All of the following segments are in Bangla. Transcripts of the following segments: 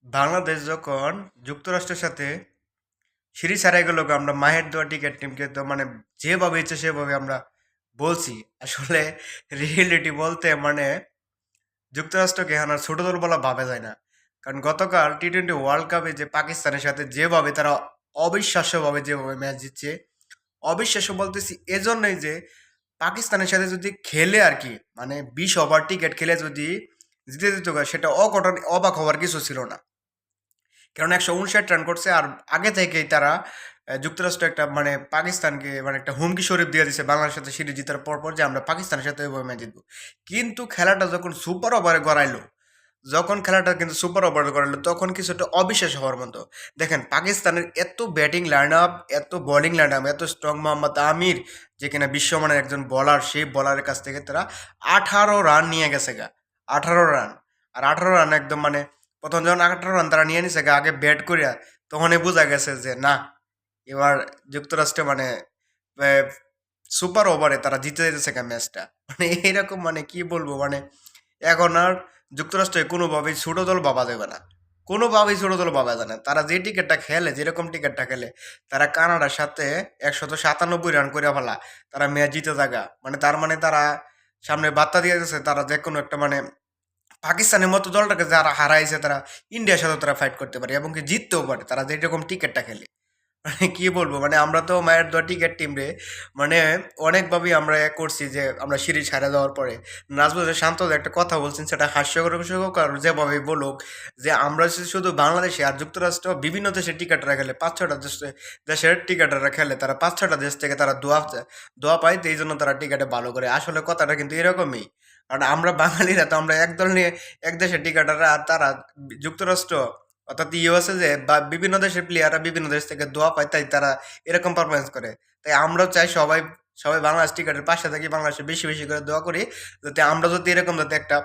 বাংলাদেশ যখন যুক্তরাষ্ট্রের সাথে সিরিজ হারাই গেল আমরা মাহের দোয়া টিকেট টিমকে তো মানে যেভাবে ইচ্ছে সেভাবে আমরা বলছি আসলে রিয়েলিটি বলতে যুক্তরাষ্ট্রকে এখন আর ছোট দল বলা ভাবা যায় না। কারণ গতকাল টি-20 ওয়ার্ল্ড কাপে যে পাকিস্তানের সাথে যেভাবে তারা অবিশ্বাস্যভাবে যেভাবে ম্যাচ জিতছে, অবিশ্বাস্য বলতেছি এজন্যই যে পাকিস্তানের সাথে যদি খেলে আর কি, মানে 20 ওভার টিকেট খেলে যদি জিতে দিত সেটা অবাক হওয়ার কিছু ছিল না। কারণ 159 রান করছে, আর আগে থেকেই তারা যুক্তরাষ্ট্র একটা পাকিস্তানকে একটা হুমকি স্বরূপ দিয়ে দিছে বাংলাদেশের সাথে সিরিজ জেতার পর যে আমরা পাকিস্তানের সাথে ওইভাবে ম্যাচ জিতবো। কিন্তু খেলাটা যখন সুপার ওভারে গড়াইলো, তখন কিছুটা অবিশ্বাস হওয়ার মতো। দেখেন পাকিস্তানের এত ব্যাটিং লাইন আপ, এত বোলিং লাইন আপ, এত স্ট্রং মোহাম্মদ আমির, যে কিনা বিশ্বমানের একজন বলার, সেই বলারের কাছ থেকে তারা 18 রান নিয়ে গেছে গা। 18 রান। আর 18 রান একদম প্রথম যখন 18 রান তারা নিয়ে নিছে গা আগে ব্যাট করিয়া, তখনই বোঝা গেছে যে না, এবার যুক্তরাষ্ট্র সুপার ওভারে তারা জিতে যেতেছে গা ম্যাচটা। এইরকম কি বলবো, এখন আর যুক্তরাষ্ট্রে কোনোভাবেই ছোট দল ভাবা যাবে না। কোনোভাবেই ছোট দল ভাবা যায় না। তারা যে টিকিটটা খেলে, যেরকম টিকিটটা খেলে, তারা কানাডার সাথে 197 রান করে ফেলা, তারা ম্যাচ জিতে থাকা, তার তারা সামনে বার্তা দিয়ে গেছে তারা যে কোনো একটা পাকিস্তানের মতো দলটাকে যারা হারাইছে তারা ইন্ডিয়ার সাথে তারা ফাইট করতে পারে এবং কি জিততেও পারে তারা যেরকম টিকিটটা খেলে। কি বলবো, আমরা তো মায়ের দোয়া টিকেট টিম রে মানে অনেকভাবেই আমরা করছি যে আমরা সিরিজ হারা যাওয়ার পরে নাজমুল হোসেন শান্ত একটা কথা বলছেন, সেটা হাস্যকর যেভাবে বলুক যে আমরা যদি শুধু বাংলাদেশে আর যুক্তরাষ্ট্র বিভিন্ন দেশের টিকেটরা খেলে, 5-6টা দেশের টিকেটাররা খেলে, তারা 5-6টা দেশ থেকে তারা দোয়া পায়, তো এই জন্য তারা টিকেটে ভালো করে। আসলে কথাটা কিন্তু এরকমই। কারণ আমরা বাঙালিরা তো আমরা এক দল নিয়ে এক দেশের টিকেটাররা, আর তারা যুক্তরাষ্ট্র অর্থাৎ ইউএসএ যে বা বিভিন্ন দেশের প্লেয়াররা বিভিন্ন দেশ থেকে দোয়া পায়, তাই তারা এরকম পারফরমেন্স করে। তাই আমরাও চাই সবাই সবাই বাংলাদেশ টিকেটের পাশে থাকি, বাংলাদেশে বেশি বেশি করে দোয়া করি, যাতে আমরা যদি এরকম যাতে একটা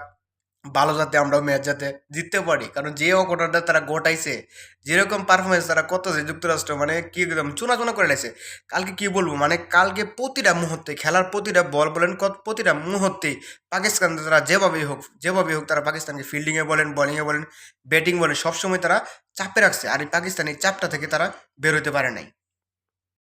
ভালো, যাতে আমরা ম্যাচ যাতে জিততে পারি। কারণ যে অকটাটা তারা গোটাইছে, যেরকম পারফরমেন্স তারা করতেছে যুক্তরাষ্ট্র, কি একদম চুনা চুনা করে লাইছে। কালকে কি বলবো, কালকে প্রতিটা মুহূর্তে খেলার প্রতিটা বল বলেন, প্রতিটা মুহূর্তেই পাকিস্তান তারা যেভাবেই হোক তারা পাকিস্তানকে ফিল্ডিংয়ে বলেন, বোলিংয়ে বলেন, ব্যাটিং বলেন, সবসময় তারা চাপে রাখছে। আর এই পাকিস্তানি চাপটা থেকে তারা বের হতে পারে নাই।